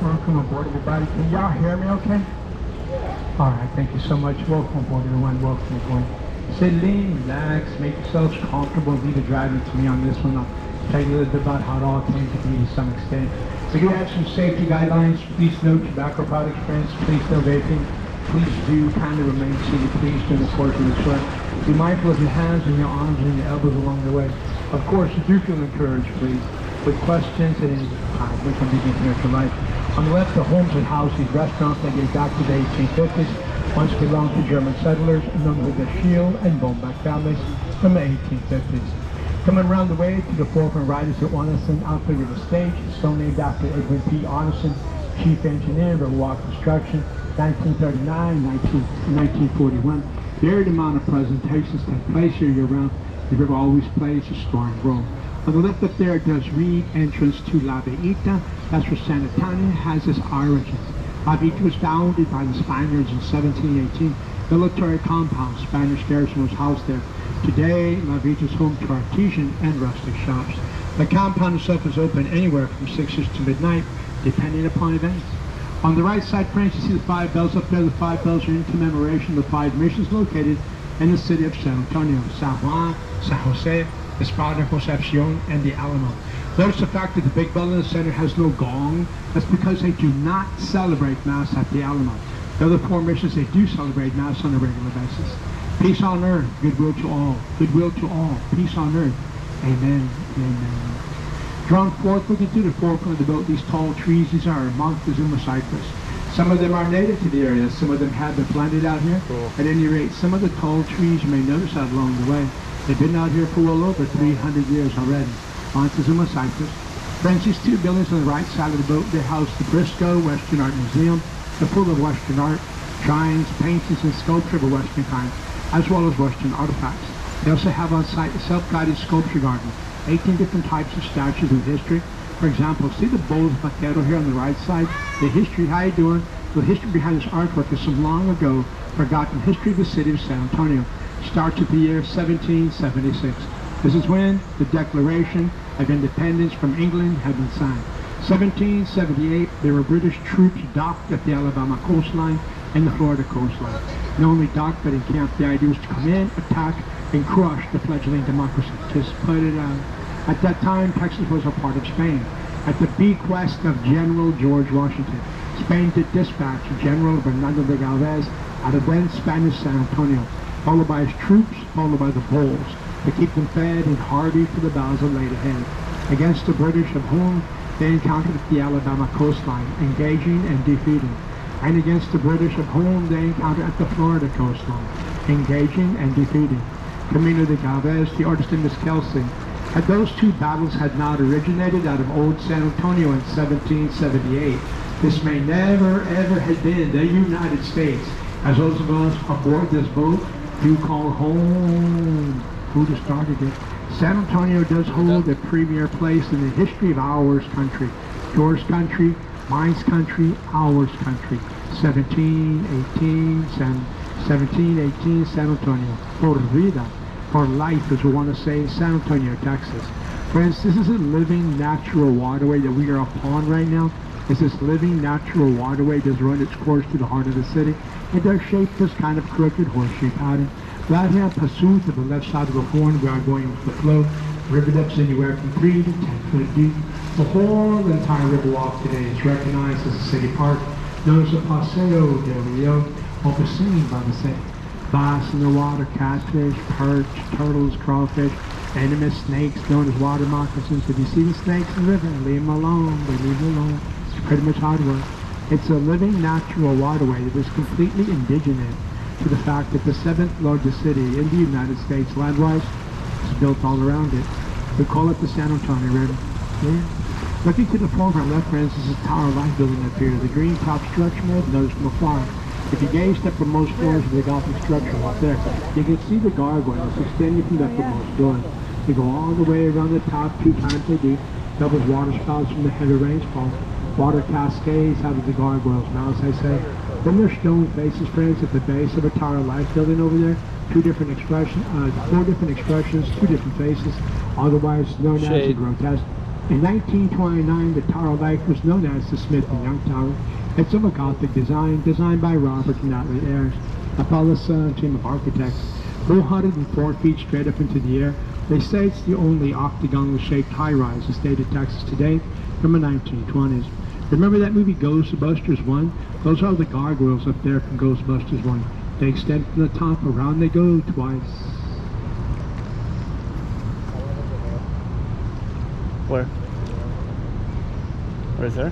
Welcome aboard, everybody. Can y'all hear me okay? All right, thank you so much. Welcome aboard, everyone. Welcome aboard. Sit, lean, relax, make yourselves comfortable. Leave the driving to me on this one. I'll tell you a little bit about how it all came to be to some extent. We do have some safety guidelines. Please no tobacco products, friends. Please no vaping. Please do kind of remain seated, please, during the course of the trip. Be mindful of your hands and your arms and your elbows along the way. Of course, if you feel encouraged, please, with questions at any time, we can begin here for life. On the left, the homes and houses, restaurants that get back to the 1850s, once belonged to German settlers, known with the Shield and Bombach families from the 1850s. Coming around the way to the forefront right is the Arneson outfit of the stage, so named after Edwin P. Arneson, chief engineer of Riverwalk Construction, 1939, 1941. Varied amount of presentations take place here year-round. The river always plays a strong role. On the left up there, it does read entrance to La Veita. That's where San Antonio has its origins. La Veita was founded by the Spaniards in 1718. Military compound, Spanish garrison was housed there. Today, La Veita is home to artisan and rustic shops. The compound itself is open anywhere from 6 to midnight, depending upon events. On the right side, friends, you see the 5 bells up there. The 5 bells are in commemoration of the 5 missions located in the city of San Antonio: San Juan, San Jose, Espada, Concepcion, and the Alamo. Notice the fact that the big bell in the center has no gong. That's because they do not celebrate Mass at the Alamo. The other 4 missions, they do celebrate Mass on a regular basis. Peace on earth, goodwill to all. Goodwill to all, peace on earth. Amen, amen. Drawn forth, looking through the forefront of the boat, these tall trees, these are Montezuma cypress. Some of them are native to the area, some of them have been planted out here. Cool. At any rate, some of the tall trees, you may notice that along the way, they've been out here for well over 300 years already. Montezuma cypress. Friends, these 2 buildings on the right side of the boat, they house the Briscoe Western Art Museum, the full of Western art, shrines, paintings, and sculpture of a Western kind, as well as Western artifacts. They also have on site a self-guided sculpture garden, 18 different types of statues of history. For example, see the bowls of Vaquero here on the right side? The history, how you doing? The history behind this artwork is some long ago forgotten history of the city of San Antonio. Starts at the year 1776. This is when the Declaration of Independence from England had been signed. 1778, there were British troops docked at the Alabama coastline and the Florida coastline. Not only docked, but encamped. The idea was to come in, attack, and crush the fledgling democracy. Just put it out. At that time, Texas was a part of Spain. At the bequest of General George Washington, Spain did dispatch General Bernardo de Galvez out of then Spanish San Antonio, followed by his troops, followed by the bulls, to keep them fed and hardy for the battles that laid ahead. Against the British, of whom they encountered at the Alabama coastline, engaging and defeating. And against the British, of whom they encountered at the Florida coastline, engaging and defeating. Camino de Galvez, the artist in Miss Kelsey, had those 2 battles had not originated out of old San Antonio in 1778, this may never ever have been the United States, as those of us aboard this boat do call home. Who just started it? San Antonio does hold a premier place in the history of ours country. Yours country, mine's country, ours country. 1718 San Antonio. Por vida, for life, as we want to say, in San Antonio, Texas. Friends, this is a living natural waterway that we are upon right now. It's this living natural waterway does run its course through the heart of the city. It does shape this kind of crooked horseshoe pattern. Right here, pursuit to the left side of the horn, we are going with the flow. River depths anywhere from 3 to 10 foot deep. The whole entire Riverwalk today is recognized as a city park, known as the Paseo del Rio, overseen by the city. Bass in the water, catfish, perch, turtles, crawfish, venomous snakes known as water moccasins. If you see the snakes in the river, leave them alone. They leave them alone. It's pretty much hard work. It's a living natural waterway that is completely indigenous to the fact that the 7th largest city in the United States land-wise is built all around it. We call it the San Antonio River. Yeah. Looking to the forefront left, friends, is a Tower of Life building up here. The green top structure may have noticed from afar. If you gaze up from most floors of the Gothic structure up there, you can see the gargoyles extending from the uppermost floor. They go all the way around the top 2 times they deep, doubles water spouts from the heavy rainfall. Water cascades out of the gargoyles' mouths, I say. Then there's stone faces, friends, at the base of a Tower of Life building over there. 4 different expressions, 2 different faces, otherwise known as the grotesque. In 1929, the Tower Life was known as the Smith and Young Tower. It's of a Gothic design, designed by Robert and Natalie Ayres, a fellow team of architects. 404 feet straight up into the air, they say it's the only octagonal-shaped high-rise in the state of Texas today from the 1920s. Remember that movie Ghostbusters 1? Those are the gargoyles up there from Ghostbusters 1. They extend from the top, around they go twice. Where? Right there?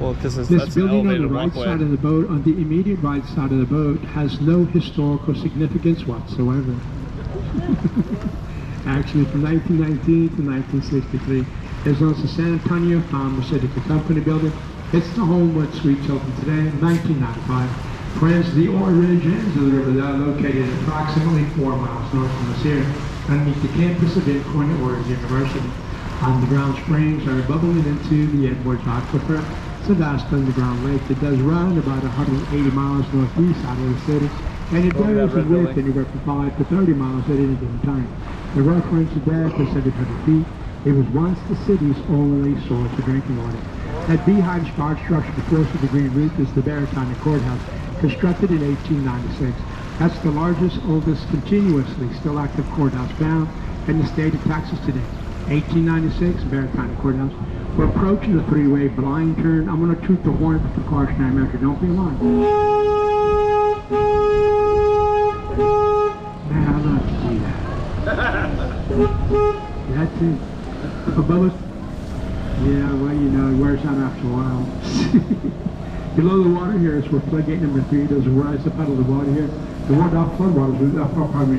Well, because this that's building on the right walkway. side of the boat, on the immediate right side of the boat, has no historical significance whatsoever. Actually, from 1919 to 1963, it's known as the San Antonio Pharmaceutical Company building. It's the Homewood Suites open today in 1995. Friends, the origins of the river that are located approximately 4 miles north from us here, underneath the campus of Incorn University. Underground springs are bubbling into the Edwards Aquifer. It's a vast underground lake that does run about 180 miles northeast out of the city, and it varies in width anywhere from 5 to 30 miles at any given time. The reference to depth is 700 feet. It was once the city's only source of drinking water. That beehive-scarred structure before the green roof is the Baratonic Courthouse, constructed in 1896. That's the largest, oldest, continuously still active courthouse found in the state of Texas today. 1896, Baratonic Courthouse. We're approaching the three-way blind turn. I'm going to toot the horn for precautionary measure. Don't be alarmed. Man, I love to see that. That's it. Above us? Yeah, well, you know, it wears out after a while. Below the water here is where floodgate number 3. Those are rise up out of the water here. The ward-off floodwaters,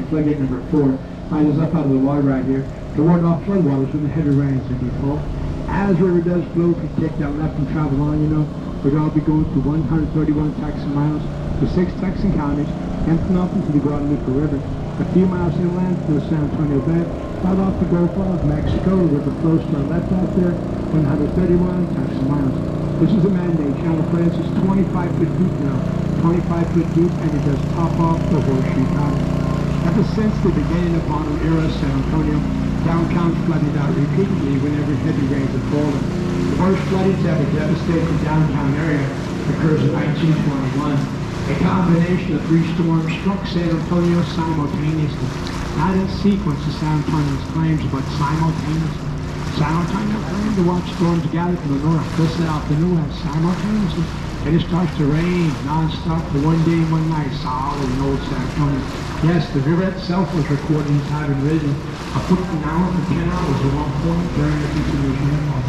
floodgate number 4. Rises up out of the water right here. The ward-off floodwaters when the heavy rains and be full. As the river does flow, if you take that left and travel on, you know, we're going to be going through 131 Texan miles to 6 Texan counties, emptying off into the Guadalupe River. A few miles inland to the San Antonio Bay, right off the Gulf of Mexico. The river flows to our left out there, 131 Texan miles. This is a man-made channel, friends. It's 25 foot deep now, 25 foot deep, and it does top off the Horseshoe Paddle. Ever since the beginning of modern era San Antonio, downtown flooded out repeatedly whenever heavy rains have fallen. The worst flooding to ever devastate the downtown area occurs in 1921. A combination of 3 storms struck San Antonio simultaneously. Not in sequence as San Antonio's claims, but simultaneously. San Antonio claimed to watch storms gather from the north, the south, the west simultaneously. And it starts to rain non-stop for one day and one night, solid in old San Antonio. Yes, the river itself was recording as having risen a foot an hour for 10 hours at one point during the continuous rainfall.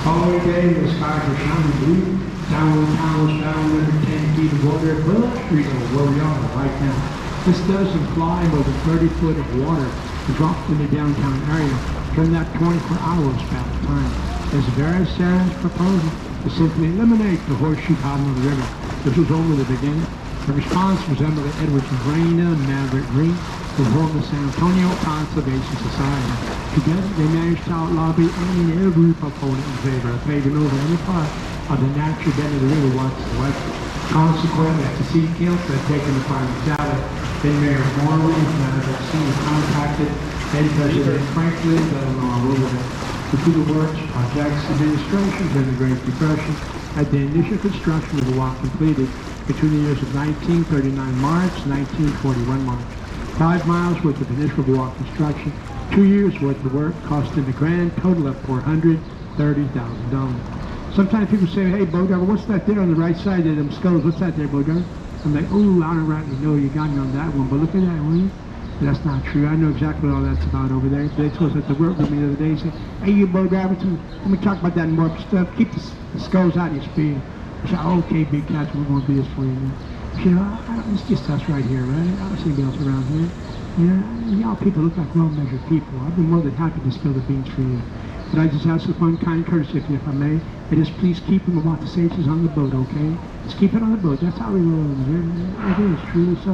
Following day, the skies were shining blue. Downtown was found under 10 feet of water at Willow Street, where we are right now. This does imply over 30 foot of water dropped in the downtown area during that 24 hours span of time. It's very serious proposal to simply eliminate the Horseshoe Paddle of the river. This was only the beginning. The response was Emily Edwards and Raina and Maverick Green, who formed the San Antonio Conservation Society. Together, they managed to outlobby any and every proponent in favor of paving over any part of the natural bed of the river whatsoever. Consequently, after City Council had taken the final tally, then Mayor Morley and Maverick Green contacted then President Franklin Delano Roosevelt to do the works, projects, administration during the Great Depression at the initial construction of the walk completed between the years of 1939 March, 1941 March. 5 miles worth of initial walk construction, 2 years worth of work costing the grand total of $430,000. Sometimes people say, hey, Bogart, what's that there on the right side of them skulls? What's that there, Bogart? I'm like, oh, I don't rightly know you got me on that one, but look at that one. That's not true. I know exactly what all that's about over there. They told us at the work with me the other day, said, hey, you Bogart, let me talk about that more stuff. Keep the skulls out of your speed. I said, okay, big cats, we're going to do this for you. You know, it's just us right here, right? I don't see anybody else around here. You know, y'all people look like well-measured people. I've been more than happy to spill the beans for you. But I just ask for one kind courtesy of you, if I may. And just please keep them about the sages on the boat, okay? Just keep it on the boat. That's how we roll in here. It is, truly so.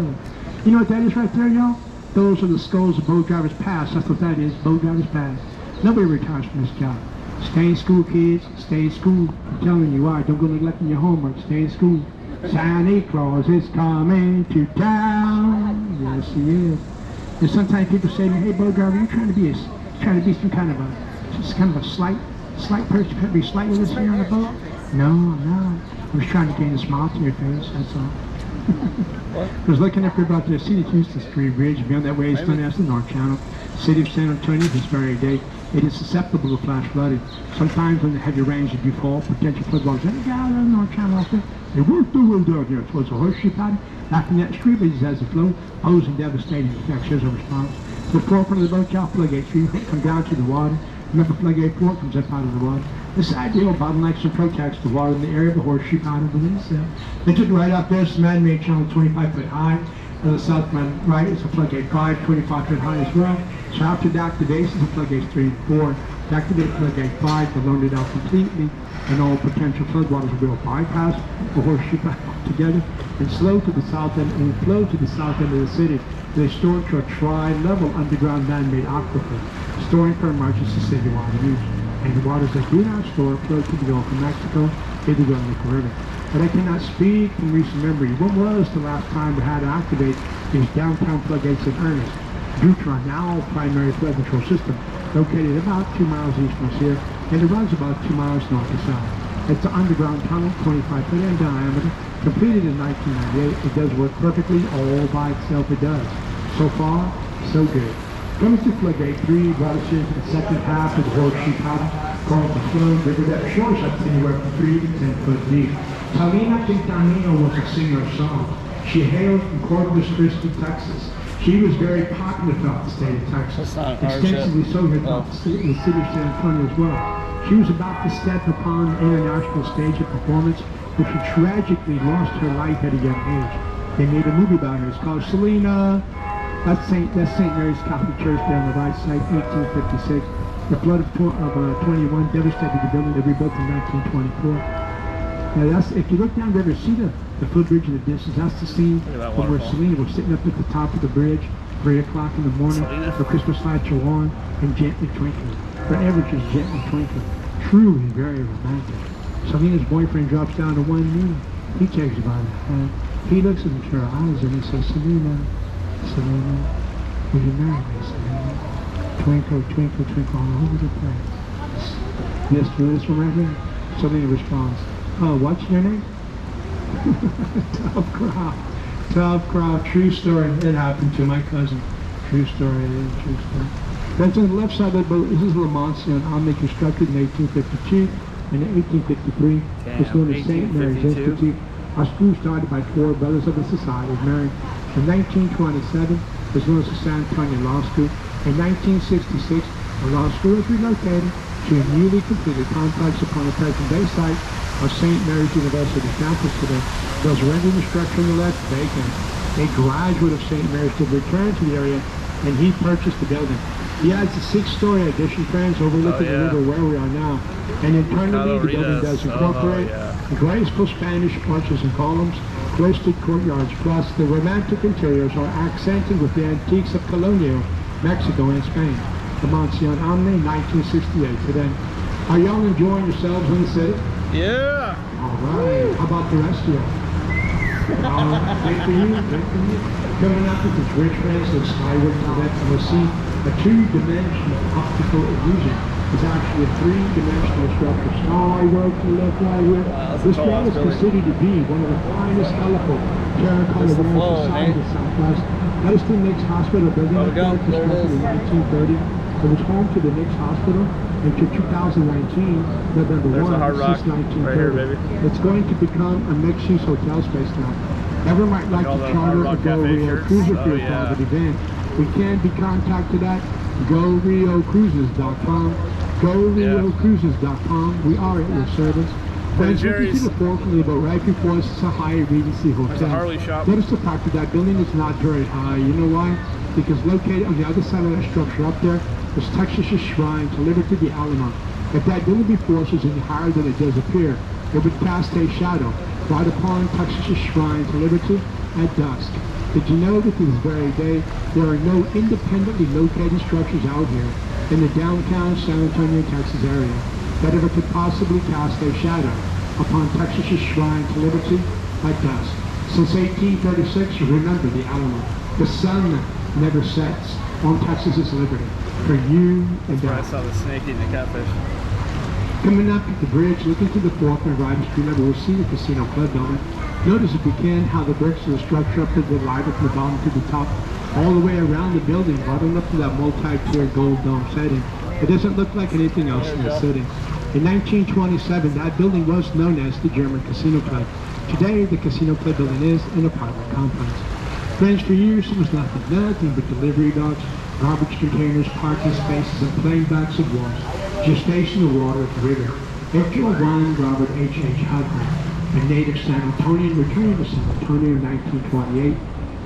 You know what that is right there, y'all? Those are the skulls of boat drivers past. That's what that is, boat drivers past. Nobody retires from this job. Stay in school, kids. Stay in school. I'm telling you why. Don't go neglecting your homework. Stay in school. Santa Claus is coming to town. Yes, he is. And sometimes people say to me, hey, boat driver, you're trying to be some kind of a slight Slight perch, be slightly this here on the boat? No, I'm not. I was trying to gain a smile to your face, that's all. I was looking up here about the City of Houston Street Bridge. Beyond that way, it's known as the North Channel. City of San Antonio, this very day, it is susceptible to flash flooding. Sometimes when the heavy rains do fall, potential floodwaters and get out of the North Channel out there. They work their way down here towards the horseshoe pattern. After that street bridge as it flows, posing devastating effects. Here's a response. The forefront of the boat job, floodgate 3 come down to the water. Remember, floodgate 4 comes up out of the water. This ideal bottlenecks and protects the water in the area of the horseshoe pattern within itself. They took it right up there. It's a man-made channel 25 foot high. On the south right is a floodgate 5, 25 foot high as well. So after the activations of floodgates 3 and 4, to activate floodgate 5, they'll load it out completely, and all potential floodwaters will bypass the horseshoe pattern altogether and slow to the south end and flow to the south end of the city. They store it to a tri-level underground man-made aquifer, storing for emergency citywide use. And the waters that do not store flow to the Gulf of Mexico, either go in the Caribbean. But I cannot speak from recent memory. When was the last time we had to activate these downtown floodgates in earnest? Due to our now primary flood control system, located about 2 miles east from us here, and it runs about 2 miles north to south. It's an underground tunnel, 25 foot in diameter, completed in 1998. It does work perfectly all by itself. It does. So far, so good. Coming to floodgate 3 brought us into the second half of the horseshoe pattern, called the flow river that shores up anywhere from 3 to 10 foot deep. Talina Quintanilla was a singer of song. She hailed from Corpus Christi, Texas. She was very popular throughout the state of Texas, extensively so here throughout the city of San Antonio as well. She was about to step upon the international stage of performance, but she tragically lost her life at a young age. They made a movie about her. It's called Selena. That's St. Mary's Catholic Church there on the right side, 1856. The flood of 21 devastated the building they rebuilt in 1924. Now that's, if you look down the river, see the footbridge in the distance, that's the scene from where Selena was sitting up at the top of the bridge, 3 o'clock in the morning, her Christmas lights are on and gently twinkling. Her average is gently twinkling. Truly very romantic. Selena's boyfriend drops down to one knee. He takes her by the hand. He looks into her eyes and he says, Selena, Selena, will you marry me, Selena? Twinkle, twinkle, twinkle all over the place. Yes, this one right here. Selena responds, oh, what's your name? Tough crowd. Tough crowd. True story. It happened to my cousin. True story. True story. That's on the left side of the boat. This is Lamontian Omni, constructed in 1852 and in 1853. It's known as St. Mary's Institute. Our school started by 4 brothers of the society married. In 1927, it was known as the San Antonio Law School. In 1966, the law school was relocated to a newly completed complex upon the present-day site of St. Mary's University campus today. Those rendering the structure on the left vacant. A graduate of St. Mary's did return to the area, and he purchased the building. He has a 6-story addition, friends, overlooking the river where we are now. And internally, the building does incorporate graceful Spanish arches and columns, cloistered courtyards, plus the romantic interiors are accented with the antiques of colonial Mexico and Spain. The Mansion Omni, 1968 today. Are y'all enjoying yourselves in the city? Yeah. All right. How about the rest of you? Great for you. Great for you. Coming up with this rich friends of skyward to that, and we'll see a 2-dimensional optical illusion. It's actually a 3-dimensional structure. Skyward to the left right here. This building is considered to be one of the finest colorful terracotta walls inside the Southwest. That is the Knicks Hospital building. It was constructed in 1930. It was home to the Knicks Hospital until 2019, November 1, since 1930. Right here, baby. It's going to become a mixed-use hotel space now. Everyone might like to charter a Go Rio cruiser for your private event. We can be contacted at GoRioCruises.com. GoRioCruises.com. We are at your service. Friends, look to the forefront of the boat right before us. It's a Hyatt Regency Hotel. Notice the fact that that building is not very high. You know why? Because located on the other side of that structure up there is Texas's shrine delivered to the Alamo. If that building before us is any higher than it does appear, it would cast a shadow right upon Texas's shrine delivered to at dusk. Did you know that this very day there are no independently located structures out here in the downtown San Antonio, Texas area that ever could possibly cast a shadow upon Texas's shrine to liberty at dusk? Since 1836, remember the Alamo. The sun never sets on Texas's liberty for you and I saw the snake eating the catfish. Coming up at the bridge, looking to the fourth and right street level, we'll see the Casino Club building. Notice if you can how the bricks of the structure up to the light from the bottom to the top, all the way around the building, bottom up to that multi-tiered gold dome setting. It doesn't look like anything else in the city. In 1927, that building was known as the German Casino Club. Today, the Casino Club building is an apartment complex. Friends, for years it was nothing but delivery dogs, garbage containers, parking spaces, and plain backs of walls, just facing the water of the river. Enter one Robert H.H. Hugman, a native San Antonian, returned to San Antonio in 1928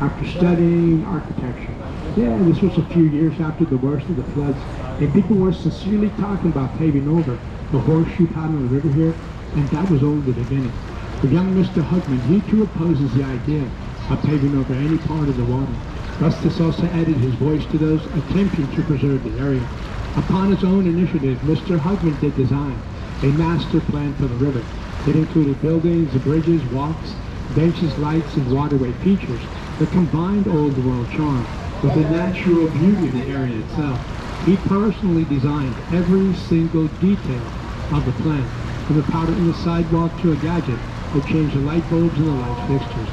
after studying architecture. Yeah, this was a few years after the worst of the floods, and people were sincerely talking about paving over the horseshoe pattern of the river here, and that was only the beginning. For young Mr. Hugman, he too opposes the idea of paving over any part of the water. Custis also added his voice to those attempting to preserve the area. Upon his own initiative, Mr. Hugman did design a master plan for the river. It included buildings, bridges, walks, benches, lights, and waterway features that combined old world charm with the natural beauty of the area itself. He personally designed every single detail of the plan, from the powder in the sidewalk to a gadget that changed the light bulbs and the light fixtures.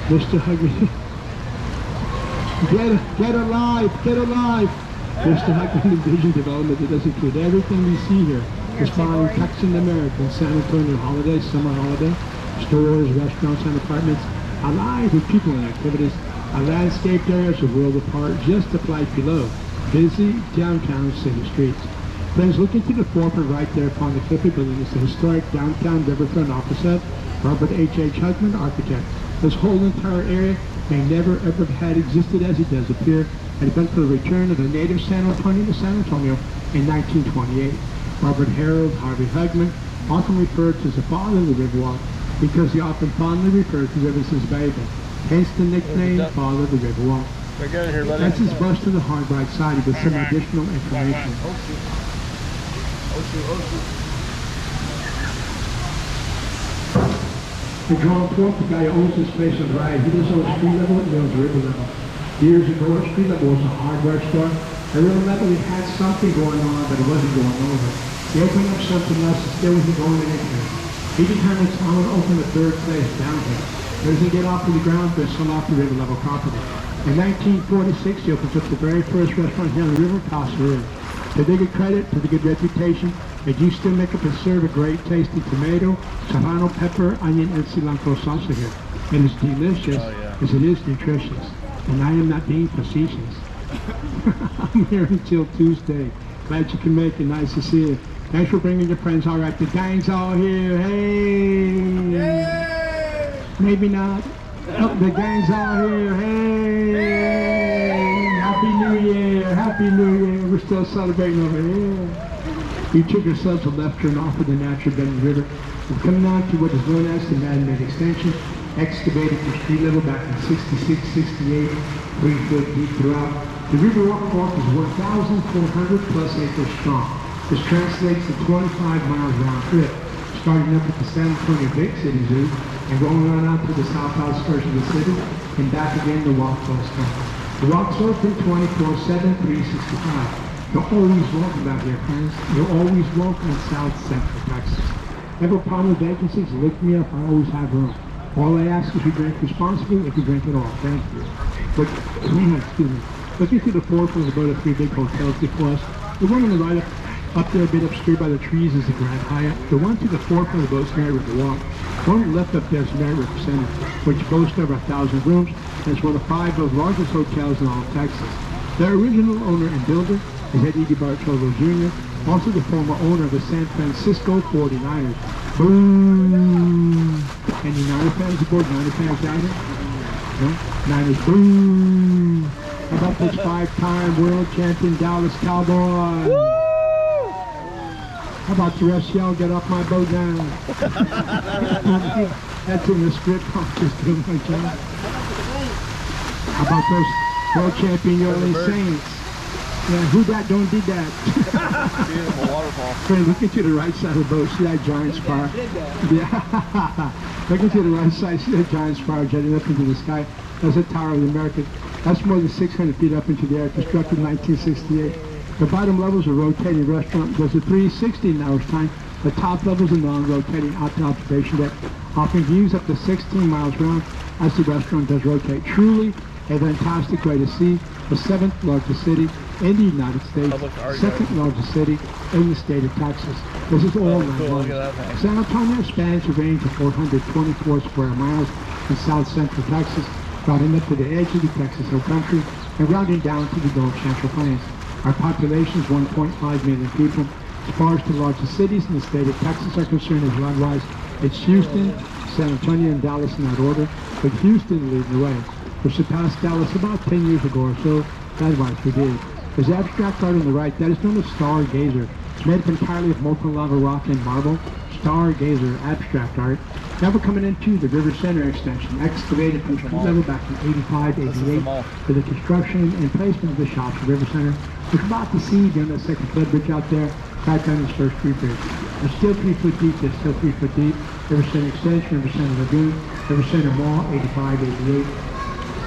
Mr. Hugman, get alive! Mr. Hugman envisioned development that does include everything we see here, inspiring Texan American San Antonio holidays, summer holiday, stores, restaurants, and apartments, alive with people and activities. Our landscaped areas are world apart, just a flight below, busy downtown city streets. Friends, looking to the forefront right there upon the Clifford building is the historic downtown riverfront office of Robert H.H. Hugman, architect. This whole entire area may never ever had existed as it does appear, had it been for the return of the native San Antonio to San Antonio in 1928. Robert Harold Harvey Hugman, often referred to as the father of the Riverwalk, because he often fondly referred to the river as his baby. Hence the nickname Father of the Riverwalk. That's his bust to the hard-right side with some additional information. The drawn forth, the guy who owns this place on the right. He doesn't own street level, he owns river level. Years ago, street level was a hardware store. At river level, he had something going on, but it wasn't going over. He opened up something else and still wasn't going anything. He determined I would open the third place down here. As he get off of the ground, but sell off the river level property. In 1946, he opens up the very first restaurant here on the river, Casa Ridge. To the good credit, to the good reputation, they do still make up and serve a great tasty tomato, serrano pepper, onion, and cilantro salsa here. It is delicious as it is nutritious. And I am not being facetious. I'm here until Tuesday. Glad you can make it. Nice to see you. Thanks for bringing your friends. All right, the gang's all here. Hey! Yay! Maybe not. Oh, the gang's all here. Hey! Happy New Year! Happy New Year! We're still celebrating over here. We took ourselves a left turn off of the natural bed of the river. We're coming on to what is known as the man-made extension, excavated from street level back in 66, 68, 3 foot deep throughout. The Riverwalk Park is 1,400 plus acres strong. This translates to 25 miles round trip, starting up at the San Antonio Big City Zoo and going on out to the south outskirts of the city and back again to Walk Coast. The walk's open 24/7, 365. You're always welcome out here, friends. You're always welcome in South Central Texas. Have a problem with vacancies? Look me up. I always have room. All I ask is you drink responsibly if you drink at all. Thank you. But, excuse me. Looking to the forefront of the boat of 3 big hotels before us. The one on the right up there a bit obscured by the trees is the Grand Hyatt. The one to the forefront of the boat's Marriott Riverwalk. The one left up there is Marriott River Center, which boasts over 1,000 rooms and is one of 5 of the largest hotels in all of Texas. Their original owner and builder is Eddie Bartolo Jr., also the former owner of the San Francisco 49ers. Boom! Any Niner fans aboard? Niner fans out here? No? Niners, boom! How about this 5-time world champion Dallas Cowboys? Woo! How about the rest of y'all get off my boat now? That's in the script. I'm just doing my job. How about those world champion New Orleans Saints? Yeah, who that don't did that? Beautiful waterfall. Friend, looking to the right side of the boat, see that giant spar? Yeah. Looking to the right side, see that giant spar jetting up into the sky. That's a Tower of the Americas. That's more than 600 feet up into the air, constructed in 1968. The bottom level is a rotating restaurant. Does a 360 in an hour's time. The top levels and long rotating out to observation deck, offering views up to 16 miles around as the restaurant does rotate. Truly a fantastic way to see the 7th largest city in the United States, 2nd largest city in the state of Texas. This is all cool. San Antonio spans a range of 424 square miles in south central Texas, running up to the edge of the Texas Hill Country and rounding down to the Gulf Central Plains. Our population is 1.5 million people. As far as the largest cities in the state of Texas are concerned as run-wise, it's Houston, San Antonio, and Dallas in that order, with Houston leading the way. We surpassed Dallas about 10 years ago or so. That's why we did. There's abstract art on the right. That is known as stargazer. It's made up entirely of molten lava rock and marble. Stargazer abstract art. Now we're coming into the River Center extension, excavated from street level back in 85 to 88 for the construction and placement of the shops at River Center. We're about to see beyond that second flood bridge out there, back on this first street bridge. It's still 3 foot deep, it's still 3 foot deep. River Center extension, River Center Lagoon, River Center Mall, 85, 88.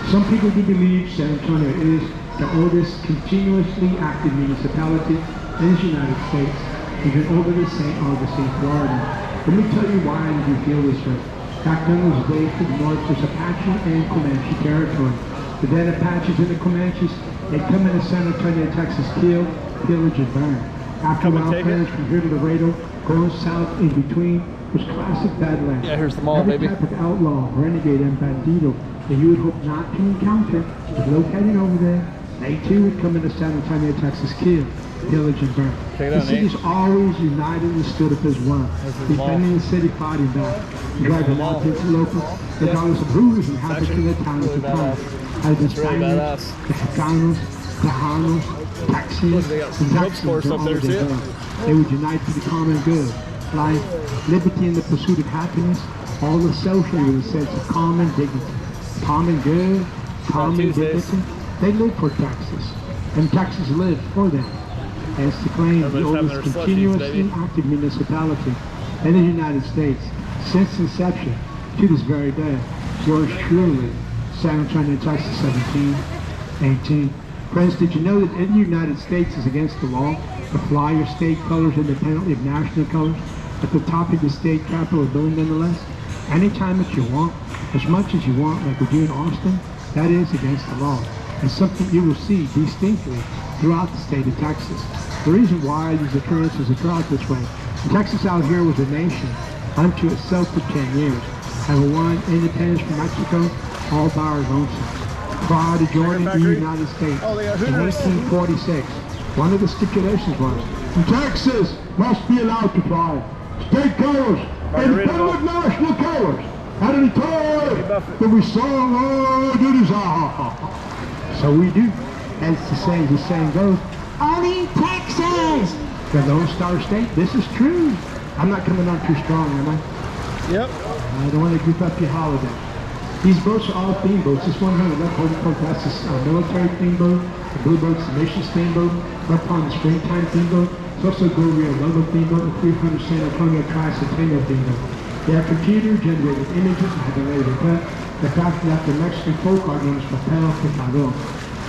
Some people do believe San Antonio is the oldest continuously active municipality in the United States, even older than St. Augustine, Florida. Let me tell you why you feel this way. Back in those days to the north, there's Apache and Comanche territory. The then Apaches and the Comanches, they come into San Antonio, Texas, kill, pillage, and burn. After outflands from here to Laredo, going south in between, was classic badlands. Yeah, here's the mall, Every baby. type of outlaw, renegade, and bandito that you would hope not to encounter is located over there. They too would come into San Antonio, Texas, kill, pillage, and burn. The city's always united and stood up as one, defending the city, fighting back, driving out into locals, regardless of who was inhabiting the town at the time. Either the Spaniards, the Chicanos, Tejanos, Texans, and Texans, all of them. They would unite for the common good, life, liberty, and the pursuit of happiness, all associated with a sense of common dignity. Common good, common dignity. They live for Texas, and Texas lives for them. And it's to claim the oldest continuously active municipality in the United States since inception to this very day. Yours truly, San Antonio, Texas, 1718. Friends, did you know that in the United States is against the law to fly your state colors independently of national colors at the top of the state capitol building nonetheless? Anytime that you want, as much as you want, like we do in Austin, that is against the law. And something you will see distinctly throughout the state of Texas. The reason why these occurrences occur out this way, Texas out here was a nation unto itself for 10 years. Having won independence from Mexico all by our lonesome. Prior to joining the United States in 1846, one of the stipulations was, Texas must be allowed to fly state colors and federal national colors at any time that we song our duties. So we do. As the saying goes, only Texas, the Lone Star State. This is true. I'm not coming on too strong, am I? Yep. I don't want to goof up your holiday. These boats are all theme boats. This one here, the left holding that's a military theme boat. The blue boat's the mission theme boat. Left on the springtime theme boat. It's also Go Rio Logo theme boat. The 300 San Antonio Tricentennial theme boat. They have computer-generated images and have been later cut. They're fashioned after Mexican folk art known as papel picado.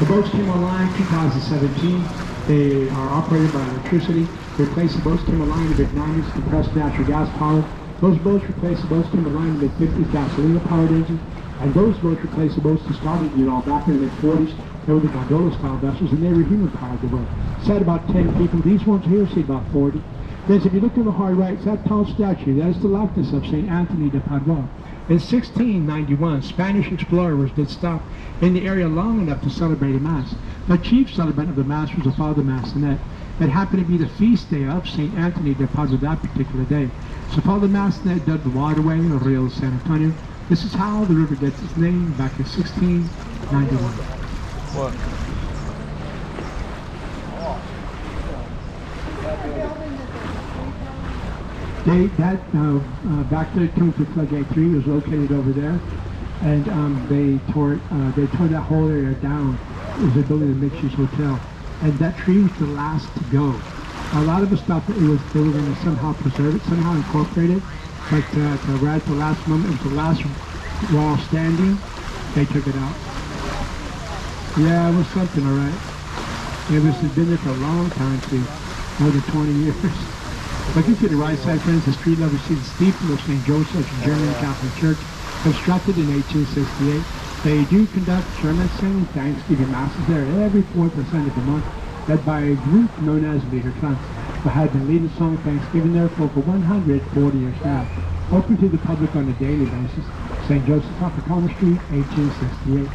The boats came online in 2017. They are operated by electricity. They replaced the boats came online in the mid-90s, compressed natural gas powered. Those boats replaced the boats came online in the mid-50s, gasoline-powered engines. And those boats replaced the boats that started it all back in the mid-40s. They were the gondola-style vessels, and they were human-powered. They were. Sat about 10 people. These ones here seat about 40. Then, if you look to the hard right, it's that tall statue. That is the likeness of St. Anthony de Padua. In 1691, Spanish explorers did stop in the area long enough to celebrate a Mass. The chief celebrant of the Mass was a Father Massonet. It happened to be the feast day of St. Anthony de Padua that particular day. So Father Massonet dug the waterway, the Rio San Antonio. This is how the river gets its name back in 1691. What? Back there, coming to Floodgate 3 was located over there, and they tore that whole area down. It was a building a mixed-use hotel, and that tree was the last to go. A lot of us thought that they were going to somehow preserve it, somehow incorporate it, but right at the last moment, it was the last wall standing, they took it out. Yeah, it was something, all right. It was been there for a long time too, more than 20 years. Looking to the right side, friends, the street level sees the steeple of St. Joseph's German Catholic Church, constructed in 1868. They do conduct sermons and Thanksgiving masses there every 4th Sunday of the month, led by a group known as Leader Class, who had been leading song Thanksgiving there for over 140 years now. Open to the public on a daily basis. St. Joseph's off Commerce Street, 1868.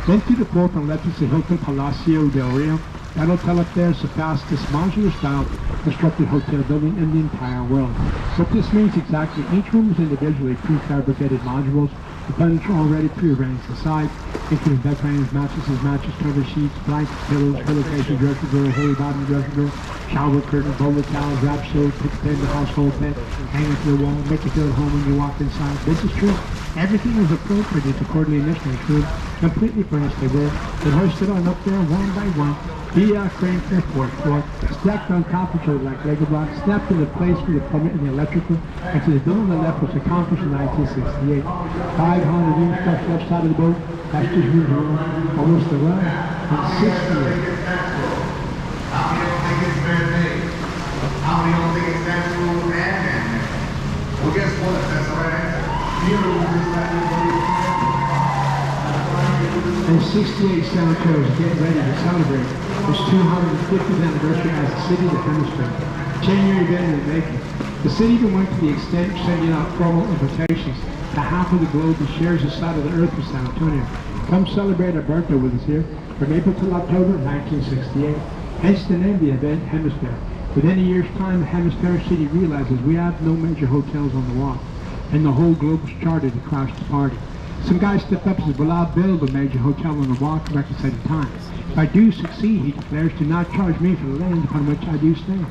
Then to the 4th and left is the Hilton Palacio del Rio. That hotel up there is the fastest modular style constructed hotel building in the entire world. What this means exactly, each room is individually prefabricated modules. The furniture already pre-arranged inside, including bed frames, mattresses, mattress cover sheets, blankets, pillows, pillowcases, dresser drawer, holy bottom dresser drawer, shower curtain, bowler towels, wrap soap, pick pen, the household pet, hanging to the wall, make you feel at home when you walk inside. This is true. Everything was appropriated accordingly initially true. Completely furnished they were. They hoisted on up there one by one. The crane for the 4th floor, stacked on top of each other like Lego blocks, snapped into place for the plumbing and the electrical, and to the building on the left was accomplished in 1968. 500 rooms struck left side of the boat, that's just room, almost a run, in 68. How many don't think it's fair pay? How many don't think it's natural and well, guess what? That's the right answer. And 68 San Antonio is getting ready to celebrate its 250th anniversary as the city of the hemisphere. 10-year event in the making. The city even went to the extent of sending out formal invitations to half of the globe that shares the side of the earth with San Antonio. Come celebrate our birthday with us here from April till October 1968. Hence the name of the event, Hemisphere. Within a year's time, the Hemisphere City realizes we have no major hotels on the walk, and the whole globe was charted to crash the party. Some guy stepped up and said, well, I'll build a major hotel on the walk at record setting time. If I do succeed, he declares, do not charge me for the land upon which I do stand.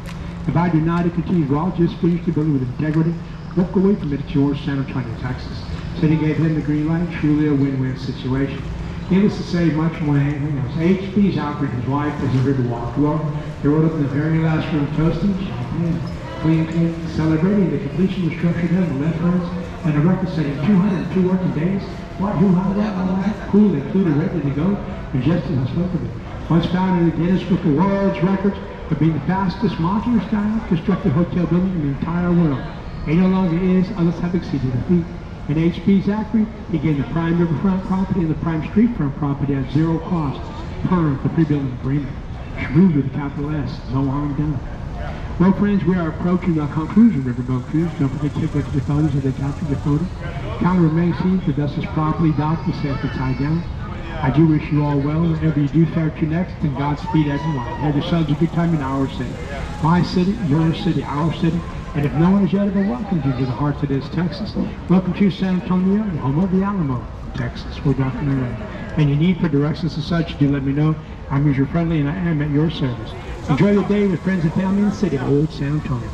If I do not, he continues, well, I'll just finish the building with integrity, walk away from it at yours, San Antonio, Texas. So he gave him the green light, truly a win-win situation. Needless to say, much more than anything else. H.P.'s outreach, his wife, is a Riverwalk. Well, they rode up in the very last room, toasting, champagne, clean, celebrating the completion of the structure there, the left hands, and a record setting 202 working days. What, who, how, what, all that? Cool, included, ready to go, and just as I spoke of it. Once found in the Guinness Book of World Records for being the fastest modular style constructed hotel building in the entire world. It no longer is, others have exceeded the feat. In H.P. Zachary, he gained the prime riverfront property and the prime streetfront property at zero cost per the pre-building agreement. Shrewd with a capital S, no harm done. Well, friends, we are approaching our conclusion, Riverboat Cruise. Don't forget to take a look at the photos as they capture the photo. Counter remains seized, the vessel is properly docked and safely tied down. I do wish you all well, wherever you do fare to next, and Godspeed everyone. Have yourselves a good time in our city. My city, your city, our city. And if no one has yet ever welcomed you to the heart that is Texas, welcome to San Antonio, the home of the Alamo, Texas. We're definitely ready. And you need for directions and such, do let me know. I'm user friendly and I am at your service. Enjoy the day with friends and family in the city of Old San Antonio.